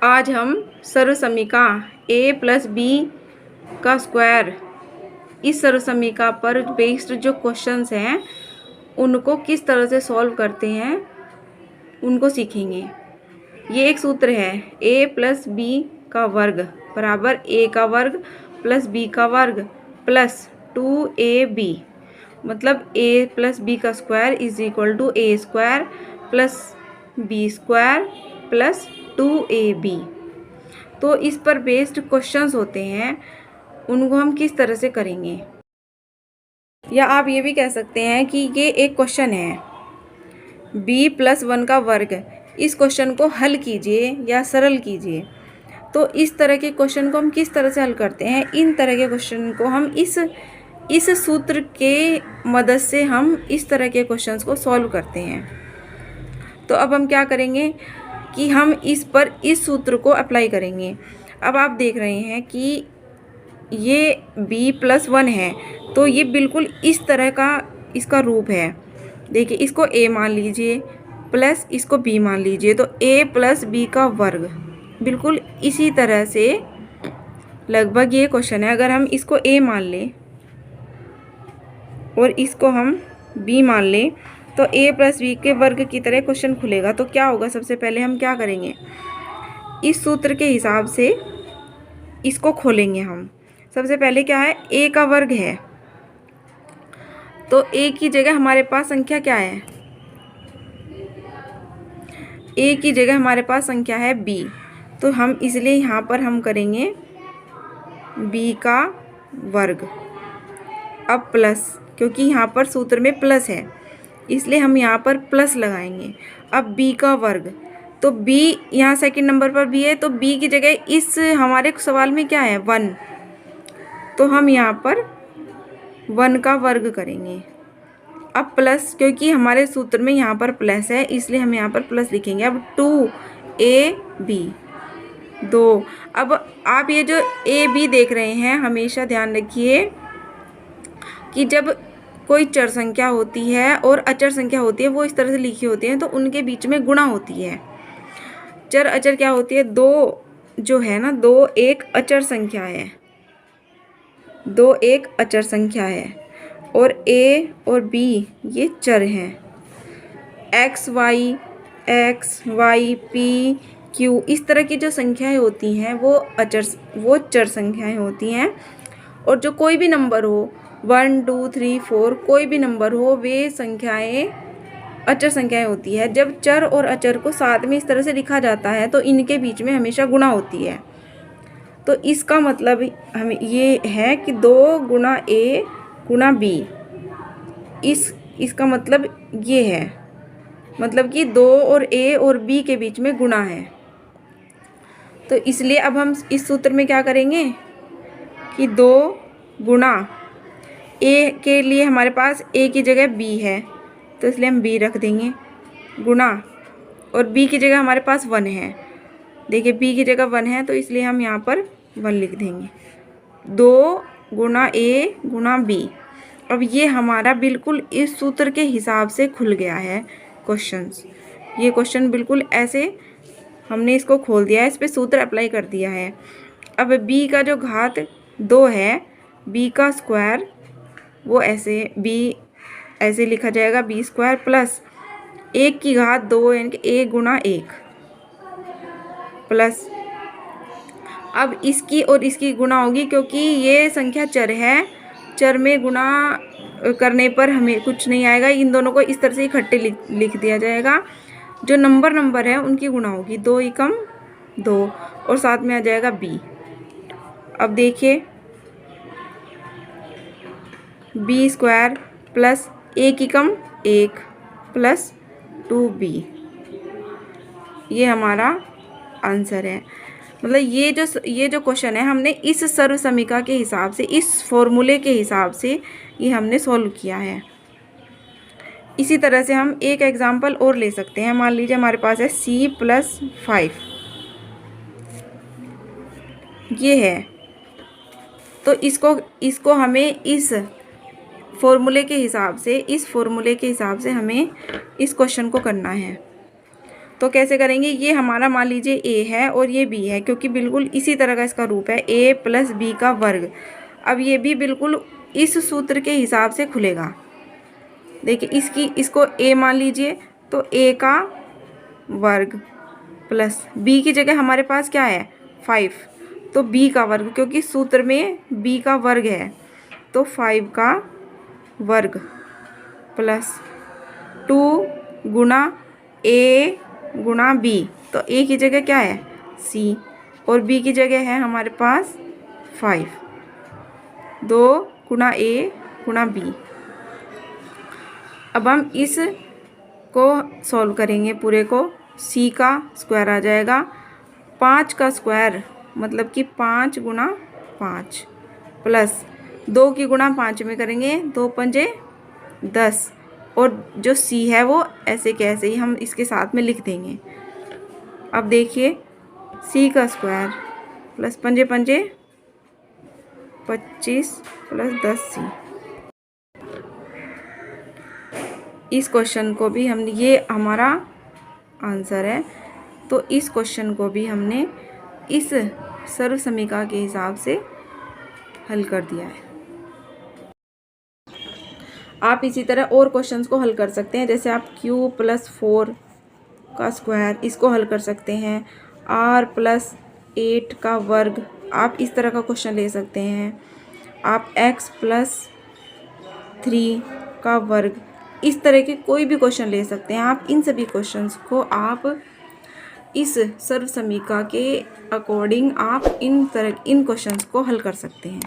आज हम सर्वसमीका a plus b का स्क्वायर इस सर्वसमीका पर बेस्ड जो क्वेश्चंस हैं उनको किस तरह से सॉल्व करते हैं उनको सीखेंगे। ये एक सूत्र है a प्लस बी का वर्ग बराबर a का वर्ग प्लस b का वर्ग प्लस 2ab, मतलब a प्लस बी का square is equal to a square plus b square plus 2ab। तो इस पर बेस्ड क्वेश्चंस होते हैं, उनको हम किस तरह से करेंगे। या आप ये भी कह सकते हैं कि ये एक क्वेश्चन है b+1 का वर्ग, इस क्वेश्चन को हल कीजिए या सरल कीजिए। तो इस तरह के क्वेश्चन को हम किस तरह से हल करते हैं, इन तरह के क्वेश्चन को हम इस सूत्र के मदद से हम इस तरह के क्वेश्चंस को सॉल्व करते हैं। तो अब हम क्या करेंगे कि हम इस पर इस सूत्र को अप्लाई करेंगे। अब आप देख रहे हैं कि ये b+1 है, तो ये बिल्कुल इस तरह का इसका रूप है। देखिए, इसको a मान लीजिए प्लस इसको b मान लीजिए, तो a प्लस बी का वर्ग बिल्कुल इसी तरह से लगभग ये क्वेश्चन है। अगर हम इसको a मान लें और इसको हम b मान लें तो a प्लस बी के वर्ग की तरह क्वेश्चन खुलेगा। तो क्या होगा, सबसे पहले हम क्या करेंगे, इस सूत्र के हिसाब से इसको खोलेंगे हम। सबसे पहले क्या है, a का वर्ग है, तो a की जगह हमारे पास संख्या क्या है, a की जगह हमारे पास संख्या है b, तो हम इसलिए यहाँ पर हम करेंगे b का वर्ग। अब प्लस, क्योंकि यहाँ पर सूत्र में प्लस है इसलिए हम यहाँ पर प्लस लगाएंगे। अब b का वर्ग, तो b यहाँ सेकंड नंबर पर b है, तो b की जगह इस हमारे सवाल में क्या है 1, तो हम यहाँ पर 1 का वर्ग करेंगे। अब प्लस, क्योंकि हमारे सूत्र में यहाँ पर प्लस है इसलिए हम यहाँ पर प्लस लिखेंगे। अब 2ab 2। अब आप ये जो a b देख रहे हैं, हमेशा ध्यान रखिए कि जब कोई चर संख्या होती है और अचर संख्या होती है, वो इस तरह से लिखी होती है, तो उनके बीच में गुणा होती है। चर अचर क्या होती है, 2 जो है ना, 2 एक अचर संख्या है, 2 एक अचर संख्या है, और a और b ये चर हैं। x y p q इस तरह की जो संख्याएं होती हैं वो चर संख्याएं होती हैं। और जो कोई भी नंबर हो 1 2 3 4 कोई भी नंबर हो, वे संख्याएं अचर संख्याएं होती है। जब चर और अचर को साथ में इस तरह से लिखा जाता है तो इनके बीच में हमेशा गुणा होती है। तो इसका मतलब हम ये है कि 2 गुणा a गुणा b, इसका मतलब ये है, मतलब कि 2 और a और b के बीच में गुणा है। तो इसलिए अब हम इस सूत्र में क्या करेंगे कि 2 गुणा a के लिए हमारे पास a की जगह b है, तो इसलिए हम b रख देंगे, गुणा, और b की जगह हमारे पास 1 है। देखिए, b की जगह 1 है तो इसलिए हम यहाँ पर 1 लिख देंगे। 2 गुणा a गुणा b। अब ये हमारा बिल्कुल इस सूत्र के हिसाब से खुल गया है क्वेश्चंस। ये क्वेश्चन बिल्कुल ऐसे हमने इसको खोल दिया है, इस पर सूत्र अप्लाई कर दिया है। अब b का जो घात 2 है, b का स्क्वायर वो ऐसे b ऐसे लिखा जाएगा, b स्क्वायर प्लस 1 की घात 2 यानी कि 1 गुणा 1 प्लस, अब इसकी और इसकी गुणा होगी क्योंकि ये संख्या चर है, चर में गुणा करने पर हमें कुछ नहीं आएगा। इन दोनों को इस तरह से इकट्ठे लिख दिया जाएगा। जो नंबर है उनकी गुणा होगी, 2 एकम 2 और साथ में आ जाएगा b। अब देखिए, b स्क्वायर प्लस 1 एकम 1 प्लस 2b, ये हमारा आंसर है। मतलब ये जो क्वेश्चन है हमने इस सर्वसमीका के हिसाब से, इस फॉर्मूले के हिसाब से ये हमने सॉल्व किया है। इसी तरह से हम एक एग्जाम्पल और ले सकते हैं। मान लीजिए हमारे पास है c+5, ये है, तो इसको हमें इस फॉर्मूले के हिसाब से हमें इस क्वेश्चन को करना है। तो कैसे करेंगे, ये हमारा मान लीजिए ए है और ये बी है, क्योंकि बिल्कुल इसी तरह का इसका रूप है, ए प्लस बी का वर्ग। अब ये भी बिल्कुल इस सूत्र के हिसाब से खुलेगा। देखिए इसको ए मान लीजिए, तो ए का वर्ग प्लस बी की जगह हमारे पास क्या है 5, तो बी का वर्ग, क्योंकि सूत्र में बी का वर्ग है, तो 5 का वर्ग प्लस 2 गुणा ए गुणा बी, तो ए की जगह क्या है सी और बी की जगह है हमारे पास 5, 2 गुणा ए गुणा बी। अब हम इस को सॉल्व करेंगे पूरे को, सी का स्क्वायर आ जाएगा, 5 का स्क्वायर मतलब कि 5 गुणा 5 प्लस 2 की गुणा 5 में करेंगे, 2 पंजे 10, और जो सी है वो ऐसे के ऐसे ही हम इसके साथ में लिख देंगे। अब देखिए सी का स्क्वायर प्लस पंजे पंजे 25 प्लस 10 सी। इस क्वेश्चन को भी हमने, ये हमारा आंसर है, तो इस क्वेश्चन को भी हमने इस सर्व समीकरण के हिसाब से हल कर दिया है। आप इसी तरह और क्वेश्चंस को हल कर सकते हैं, जैसे आप q प्लस 4 का स्क्वायर इसको हल कर सकते हैं, r प्लस 8 का वर्ग, आप इस तरह का क्वेश्चन ले सकते हैं, आप x प्लस 3 का वर्ग, इस तरह के कोई भी क्वेश्चन ले सकते हैं। आप इन सभी क्वेश्चंस को आप इस सर्व समीकरण के अकॉर्डिंग आप इन क्वेश्चंस को हल कर सकते हैं।